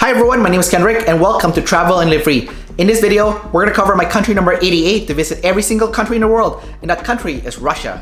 Hi everyone, my name is Kendrick and welcome to Travel and Live Free. In this video, we're going to cover my country number 88 to visit every single country in the world, and that country is Russia.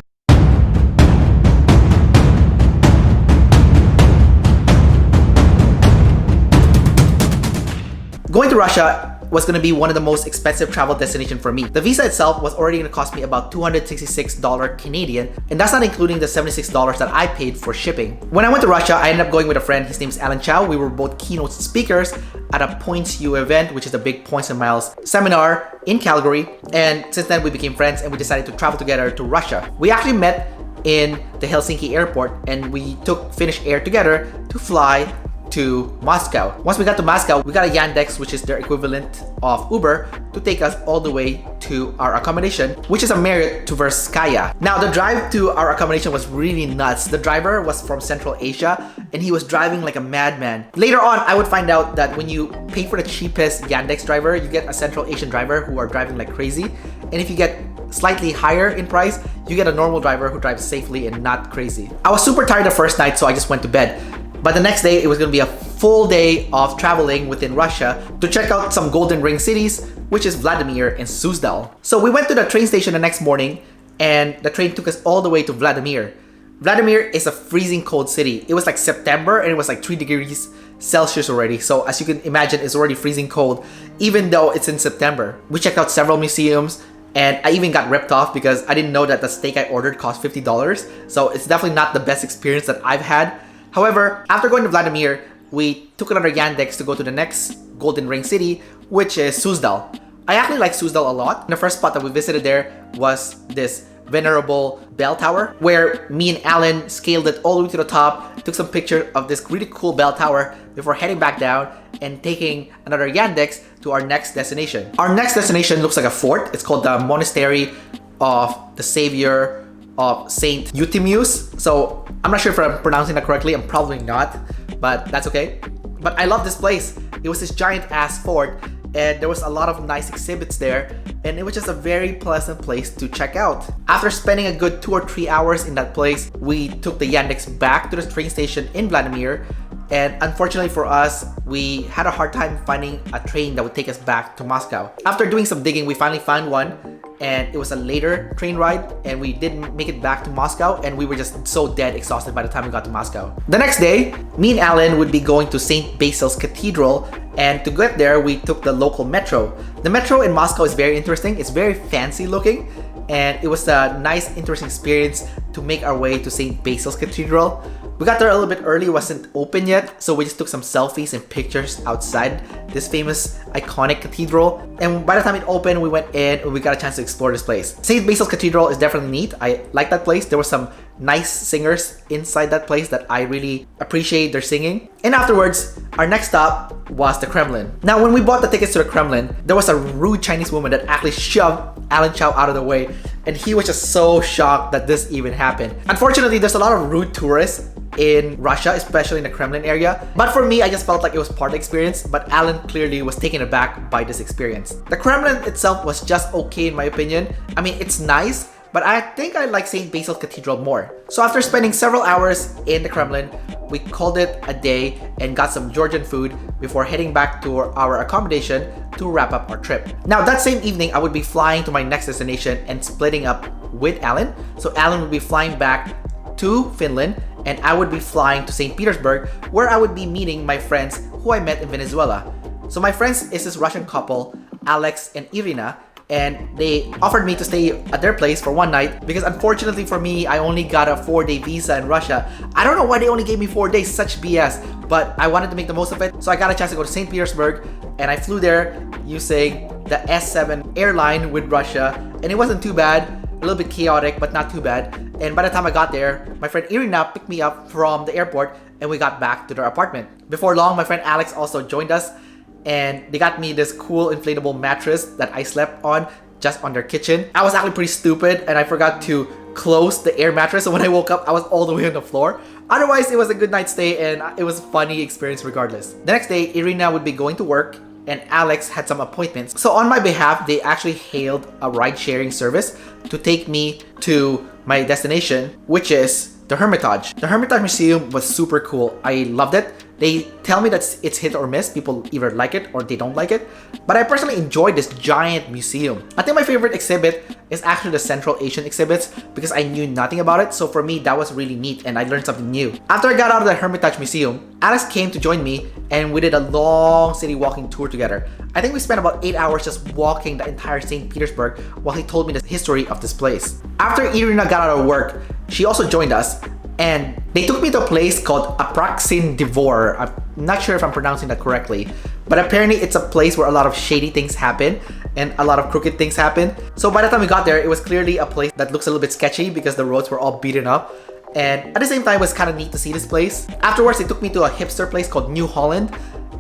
Going to Russia was going to be one of the most expensive travel destinations for me. The visa itself was already going to cost me about $266 Canadian, and that's not including the $76 that I paid for shipping. When I went to Russia, I ended up going with a friend. His name is Alan Chow. We were both keynote speakers at a Points U event, which is a big Points and Miles seminar in Calgary. And since then, we became friends and we decided to travel together to Russia. We actually met in the Helsinki airport and we took Finnish Air together to fly to Moscow. Once we got to Moscow, we got a Yandex, which is their equivalent of Uber, to take us all the way to our accommodation, which is a Marriott Tverskaya. Now, the drive to our accommodation was really nuts. The driver was from Central Asia and he was driving like a madman. Later on, I would find out that when you pay for the cheapest Yandex driver, you get a Central Asian driver who are driving like crazy. And if you get slightly higher in price, you get a normal driver who drives safely and not crazy. I was super tired the first night, so I just went to bed. But the next day, it was going to be a full day of traveling within Russia to check out some golden ring cities, which is Vladimir and Suzdal. So we went to the train station the next morning and the train took us all the way to Vladimir. Vladimir is a freezing cold city. It was like September and it was like 3 degrees Celsius already. So as you can imagine, it's already freezing cold, even though it's in September. We checked out several museums and I even got ripped off because I didn't know that the steak I ordered cost $50. So it's definitely not the best experience that I've had. However, after going to Vladimir, we took another Yandex to go to the next Golden Ring city, which is Suzdal. I actually like Suzdal a lot. The first spot that we visited there was this venerable bell tower where me and Alan scaled it all the way to the top, took some pictures of this really cool bell tower before heading back down and taking another Yandex to our next destination. Our next destination looks like a fort. It's called the Monastery of the Savior of Saint Eutymius. So I'm not sure if I'm pronouncing that correctly. I'm probably not, but that's okay. But I love this place. It was this giant ass fort and there was a lot of nice exhibits there and it was just a very pleasant place to check out. After spending a good 2 or 3 hours in that place, we took the Yandex back to the train station in Vladimir. And unfortunately for us, we had a hard time finding a train that would take us back to Moscow. After doing some digging, we finally found one and it was a later train ride and we didn't make it back to Moscow and we were just so dead exhausted by the time we got to Moscow. The next day, me and Alan would be going to St. Basil's Cathedral, and to get there, we took the local metro. The metro in Moscow is very interesting. It's very fancy looking and it was a nice, interesting experience to make our way to St. Basil's Cathedral. We got there a little bit early, it wasn't open yet, so we just took some selfies and pictures outside this famous, iconic cathedral. And by the time it opened, we went in and we got a chance to explore this place. St. Basil's Cathedral is definitely neat. I like that place. There were some nice singers inside that place that I really appreciate their singing. And afterwards, our next stop was the Kremlin. Now, when we bought the tickets to the Kremlin, there was a rude Chinese woman that actually shoved Alan Chow out of the way, and he was just so shocked that this even happened. Unfortunately, there's a lot of rude tourists in Russia, especially in the Kremlin area. But for me, I just felt like it was part of the experience, but Alan clearly was taken aback by this experience. The Kremlin itself was just okay in my opinion. I mean, it's nice, but I think I like St. Basil's Cathedral more. So after spending several hours in the Kremlin, we called it a day and got some Georgian food before heading back to our accommodation to wrap up our trip. Now, that same evening, I would be flying to my next destination and splitting up with Alan. So Alan would be flying back to Finland and I would be flying to St. Petersburg, where I would be meeting my friends who I met in Venezuela. So my friends is this Russian couple, Alex and Irina, and they offered me to stay at their place for one night because unfortunately for me, I only got a 4-day visa in Russia. I don't know why they only gave me 4 days, such BS, but I wanted to make the most of it. So I got a chance to go to St. Petersburg and I flew there using the S7 airline with Russia, and it wasn't too bad. A little bit chaotic, but not too bad. And by the time I got there, my friend Irina picked me up from the airport and we got back to their apartment. Before long, my friend Alex also joined us and they got me this cool inflatable mattress that I slept on just on their kitchen. I was actually pretty stupid and I forgot to close the air mattress, so when I woke up, I was all the way on the floor. Otherwise, it was a good night's stay and it was a funny experience regardless. The next day, Irina would be going to work and Alex had some appointments. So on my behalf, they actually hailed a ride-sharing service to take me to my destination, which is the Hermitage. The Hermitage Museum was super cool. I loved it. They tell me that it's hit or miss. People either like it or they don't like it. But I personally enjoyed this giant museum. I think my favorite exhibit is actually the Central Asian exhibits because I knew nothing about it. So for me, that was really neat and I learned something new. After I got out of the Hermitage Museum, Alex came to join me and we did a long city walking tour together. I think we spent about 8 hours just walking the entire St. Petersburg while he told me the history of this place. After Irina got out of work, she also joined us and they took me to a place called Apraxin Dvor. I'm not sure if I'm pronouncing that correctly, but apparently it's a place where a lot of shady things happen and a lot of crooked things happen. So by the time we got there, it was clearly a place that looks a little bit sketchy because the roads were all beaten up. And at the same time, it was kind of neat to see this place. Afterwards, they took me to a hipster place called New Holland.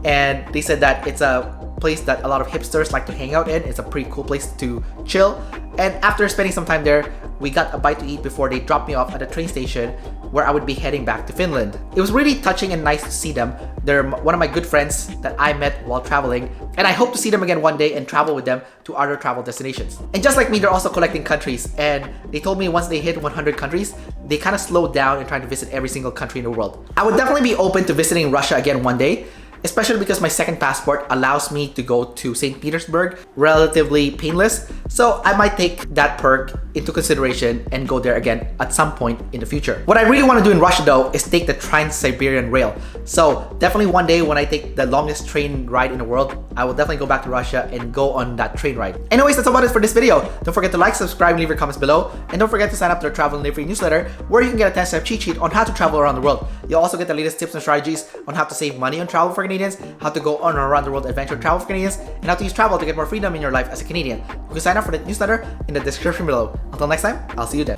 And they said that it's a place that a lot of hipsters like to hang out in. It's a pretty cool place to chill. And after spending some time there, we got a bite to eat before they dropped me off at a train station where I would be heading back to Finland. It was really touching and nice to see them. They're one of my good friends that I met while traveling, and I hope to see them again one day and travel with them to other travel destinations. And just like me, they're also collecting countries, and they told me once they hit 100 countries, they kind of slowed down and trying to visit every single country in the world. I would definitely be open to visiting Russia again one day, especially because my second passport allows me to go to St. Petersburg relatively painless. So I might take that perk into consideration and go there again at some point in the future. What I really want to do in Russia though is take the Trans-Siberian Rail. So definitely one day when I take the longest train ride in the world, I will definitely go back to Russia and go on that train ride. Anyways, that's about it for this video. Don't forget to like, subscribe, and leave your comments below. And don't forget to sign up to the Travel and Live Free newsletter where you can get a 10-step cheat sheet on how to travel around the world. You'll also get the latest tips and strategies on how to save money on travel for Canadians, how to go on an around the world adventure travel for Canadians, and how to use travel to get more freedom in your life as a Canadian. You can sign up for the newsletter in the description below. Until next time, I'll see you there.